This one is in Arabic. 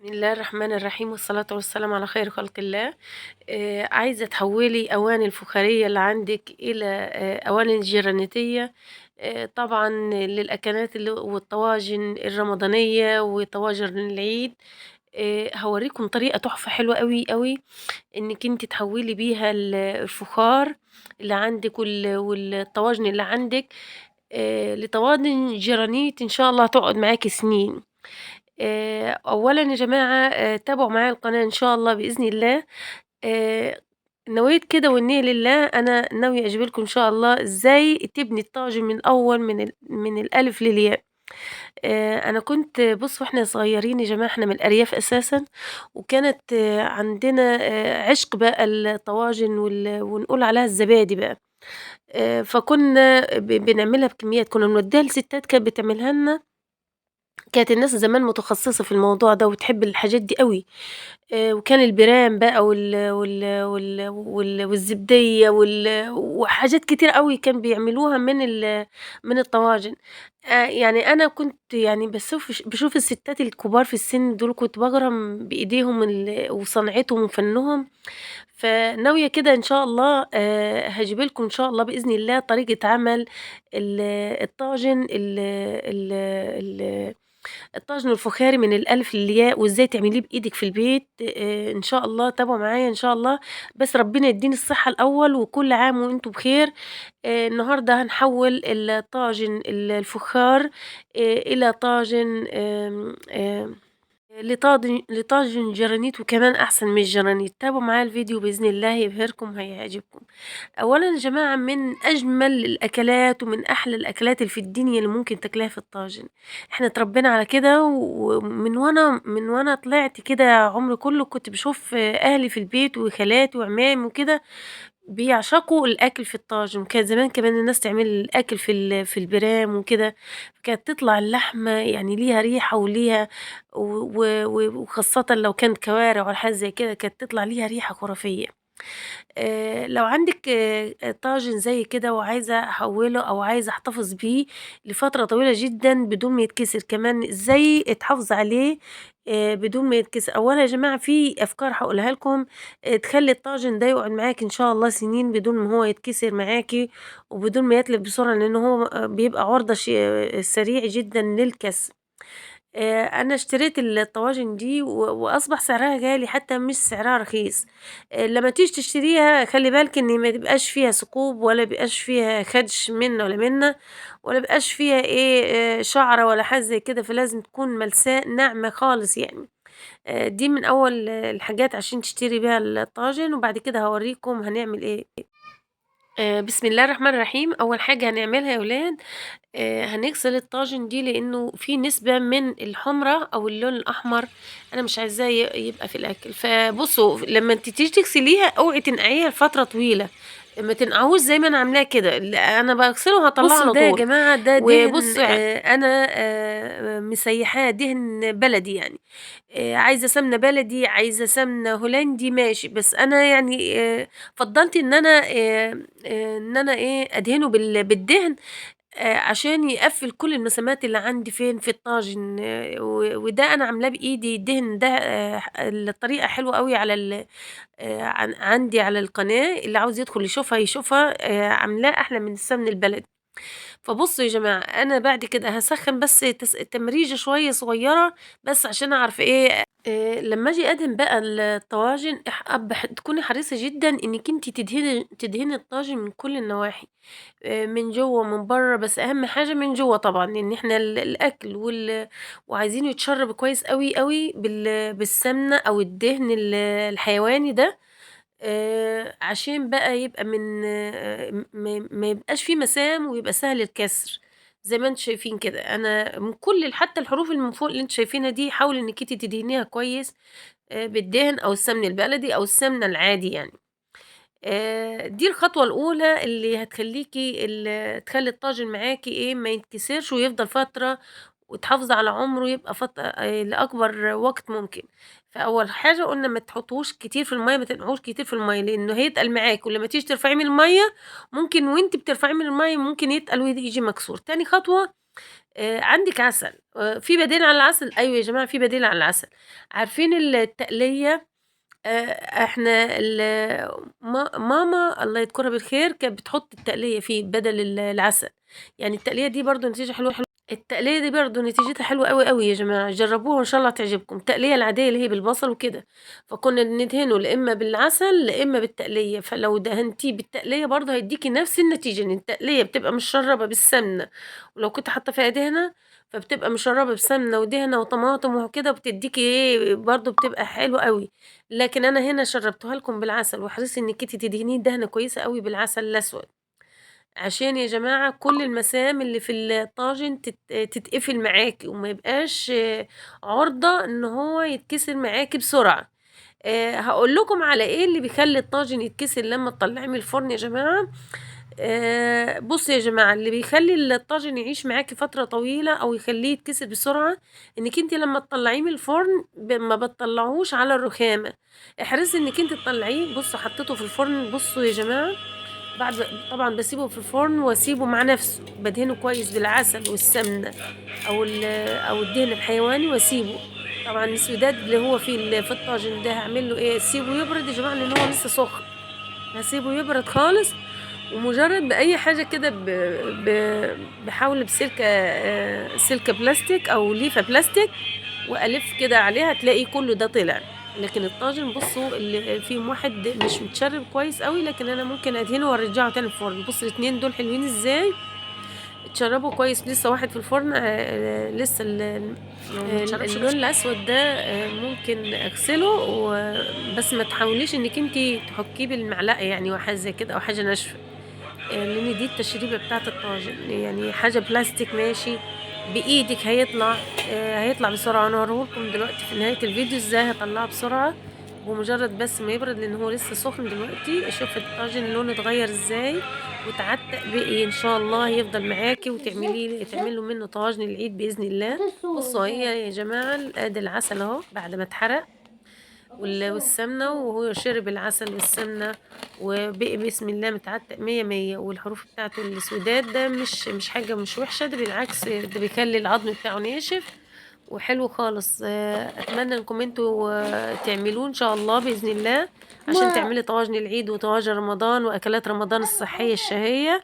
بسم الله الرحمن الرحيم والصلاة والسلام على خير خلق الله. عايزة تحولي أواني الفخارية اللي عندك إلى أواني جرانيتية، طبعا للأكلات والطواجن الرمضانية وطواجن العيد. هوريكم طريقة تحفة حلوة قوي قوي، إنك انت تحولي بيها الفخار اللي عندك والطواجن اللي عندك لطواجن جرانيت إن شاء الله تقعد معاكي سنين. أولًا يا جماعة تابعوا معايا القناة إن شاء الله بإذن الله. آآ نويت كده والنية لله، أنا ناوية أجيب لكم إن شاء الله إزاي تبني الطاجن من الأول من الألف للياء. أنا كنت بُصّوا وإحنا صغيرين يا جماعة، إحنا من الأرياف أساسًا، وكانت عندنا عشق بقى الطواجن ونقول عليها الزبادي بقى. فكنا بنعملها بكميات، كنا بنودّيها لستات كانت بتعملها لنا. كانت الناس زمان متخصصة في الموضوع ده وبتحب الحاجات دي أوي. وكان البيرام بقى والزبدية وحاجات كتيرة أوي كان بيعملوها من الطواجن. يعني أنا كنت يعني باشوف الستات الكبار في السن دول، كنت باغرم بإيديهم وصنعتهم وفنهم. فناوية كده إن شاء الله هاجيب لكم إن شاء الله بإذن الله طريقة عمل ال الطاجن ال ال ال الطاجن الفخاري من الألف للياء، وإزاي تعمليه بإيدِك في البيت. إن شاء الله تابعوا معايا إن شاء الله، بس ربنا يديني الصحة الأول، وكل عام وأنتم بخير. النهارده هنحوّل الطاجن الفخار إلى طاجن لطاجن جرانيت، وكمان أحسن من الجرانيت. تابعوا معايا الفيديو بإذن الله هيبهركم هيعجبكم. أولًا يا جماعة، من أجمل الأكلات ومن أحلى الأكلات اللي في الدنيا اللي ممكن تاكليها في الطاجن. إحنا اتربينا على كده، ومن وأنا طلعت كده عمري كله كنت باشوف أهلي في البيت وخالاتي وعمامي وكده بيعشقوا الأكل في الطاجن. وكان زمان كمان الناس تعمل الأكل في البيرام وكده، كانت تطلع اللحمة يعني ليها ريحة وليها و و و وخاصةً لو كانت كوارع والّا حاجة زي كده، كانت تطلع ليها ريحة خرافية. لو عندِك طاجن زي كده وعايزة أحوّله أو عايزة أحتفظ بيه لفترة طويلة جدًا بدون ما يتكسر، كمان إزاي تحافظي عليه بدون ما يتكسر. أولًا يا جماعة في أفكار هاقولها لكم تخلّي الطاجن ده يقعد معاكِ إن شاء الله سنين بدون ما هو يتكسر معاكِ، وبدون ما يتلف بسرعة، لإن هو بيبقى عُرضة سريع جدًا للكسر. أنا اشتريت الطواجن دي وأصبح سعرها غالي، حتى مش سعرها رخيص. لمّا تيجي تشتريها خلّي بالِك إن ما تبقاش فيها ثقوب، ولا بيبقاش فيها خدش منّة ولا منّة، ولا بيبقاش فيها شعرة ولا حاجة زي كده، فلازم تكون ملساء ناعمة خالص يعني. دي من أول الحاجات عشان تشتري بيها الطاجن، وبعد كده هاورّيكم هنعمل إيه. بسم الله الرحمن الرحيم. أول حاجة هنعملها يا ولاد، هنغسل الطاجن دي لإنه في نسبة من الحُمرة أو اللون الأحمر أنا مش عايزاه يبقى في الأكل. فبُصّوا لمّا أنتِ تيجي تغسليها اوعي تنقعيها لفترة طويلة، ما تنقعوش زي ما أنا عاملاه كده، أنا باغسله وهاطلّعه بُصّوا على ده يا طول. جماعة ده دهن وبُصّوا أنا مسيّحاه دهن بلدي يعني. عايزة سمنة بلدي، عايزة سمنة هولندي ماشي، بس أنا يعني فضّلت إن أنا أدهنه بالدهن عشان يقفّل كل المسامات اللي عندي فين، في الطاجن. وده أنا عاملاه بإيدي. الدهن ده الطريقة حلوة أوي على ال عندي على القناة، اللي عاوز يدخل يشوفها يشوفها. عاملاه أحلى من السمن البلدي. فبُصّوا يا جماعة، أنا بعد كده هاسخّن بس تمريجة شوية صغيّرة، بس عشان أعرف لمّا آجي أدهن بقى الطواجن تكوني حريصة جدًا إنِّك أنتِ تدهني الطاجن من كل النواحي، من جوّه ومن برّه، بس أهم حاجة من جوّه طبعًا، لإن إحنا الأكل وعايزينه يتشرّب كويس أوي، أوي بالسمنة أو الدهن الحيواني ده. عشان بقى يبقى من ما يبقاش فيه مسام ويبقى سهل الكسر، زي ما أنتم شايفين كده. أنا من كل حتى الحروف اللي من فوق اللي أنتم شايفينها دي حاولي إنِّك أنتِ تدهنيها كويس بالدهن أو السمن البلدي أو السمنة العادي يعني. دي الخطوة الأولى اللي هتخلّيكِ تخلّي الطاجن معاكِ ما يتكسرش ويفضل فترة، وتحافظي على عمره يبقى لأكبر وقت ممكن. فأول حاجة قُلنا ما تحطّوهوش كتير في المَيّة، ما تنقعوش كتير في المَيّة، لإنه هيتقل معاكِ، ولمّا تيجي ترفعيه من المَيّة ممكن وأنتِ بترفعيه من المَيّة ممكن يتقل وييجي مكسور. تاني خطوة عندِك عسل، في بديل عن العسل؟ أيوه يا جماعة في بديل عن العسل. عارفين التقلية؟ إحنا ماما الله يذكرها بالخير كانت بتحط التقلية فيه بدل العسل، يعني التقلية دي برضه نتيجة حلوة. التقلية دي برضه نتيجتها حلوة أوي، أوي يا جماعة، جرّبوها وإن شاء الله تعجبكم. التقلية العادية اللي هي بالبصل وكده، فكنا ندهنه لا إما بالعسل لا إما بالتقلية، فلو دهنتيه بالتقلية برضه هيديكِ نفس النتيجة، إن التقلية بتبقى متشرّبة بالسمنة، ولو كنتِ حاطة فيها دهنة فبتبقى مشرّبة بسمنة ودهنة وطماطم وكده، وبتديكِ إيه برضه بتبقى حلوة أوي. لكن أنا هنا شرّبتها لكم بالعسل، واحرصي إنِّك أنتِ تدهنيه دهنة كويسة أوي بالعسل الأسود، عشان يا جماعة كل المسام اللي في الطاجن تتقفل معاكِ، وما يبقاش عُرضة إن هو يتكسر معاكِ بسرعة. هاقول لكم على إيه اللي بيخلّي الطاجن يتكسر لمّا تطلّعيه من الفرن يا جماعة. بُصّوا يا جماعة، اللي بيخلّي الطاجن يعيش معاكِ فترة طويلة أو يخلّيه يتكسر بسرعة، إنِّك أنتِ لمّا تطلّعيه من الفرن ما بتطلّعوش على الرخامة، احرصي إنِّك أنتِ تطلّعيه. بُصّوا حطيته في الفرن، بُصّوا يا جماعة، طبعًا باسيبه في الفرن واسيبه مع نَفْسه، بادهنه كويس بالعسل والسمنة أو الدهن الحيواني واسيبه. طبعًا السوداد اللي هو في الطاجن ده هاعمل له إيه، اسيبه يبرد يا جماعة لإن هو لسه سُخن، هاسيبه يبرد خالص، ومجرد بأي حاجة كده ب باحاول بسلكة سلكة بلاستيك أو ليفة بلاستيك وألِف كده عليها هتلاقي كُلّه ده طلع. لكن الطاجن بُصّوا اللي فيهم واحد مش متشرب كويس أوي، لكن أنا ممكن أدهنه وأرجّعه تاني الفرن. بُصّوا الاتنين دول حلوين إزاي، اتشربوا كويس، لسه واحد في الفرن لسه اللون الأسود ده ممكن أغسله بس ما تحاوليش إنِّك أنتِ تحكّيه بالمعلقة يعني أو حاجة زي كده أو حاجة ناشفة. لإن دي التشريبة بتاعة الطاجن، يعني حاجة بلاستيك ماشي، بإيدِك هيطلع بسرعة. أنا هاوريه لكم دلوقتي في نهاية الفيديو إزاي هاطلّعه بسرعة، بمجرد بس ما يبرد لإن هو لسه سخن دلوقتي. شوفي الطاجن لونه اتغيّر إزاي واتعتق بقي، إن شاء الله يفضل معاكِ تعملوا منه طواجن العيد بإذن الله. بُصّوا أهي يا جماعة آدي العسل أهو بعد ما اتحرق والسمنة، وهو شرب العسل والسمنة وبقي بسم الله متعتق مِيَّة، مِيَّة. والحروف بتاعته السوداد ده مش حاجة مش وحشة، ده بالعكس ده بيخلّي العضم بتاعه ناشف وحلو خالص. أتمنى إنكم أنتم تعملوه إن شاء الله بإذن الله، عشان تعملي طواجن العيد وطواجن رمضان وأكلات رمضان الصحية الشهية.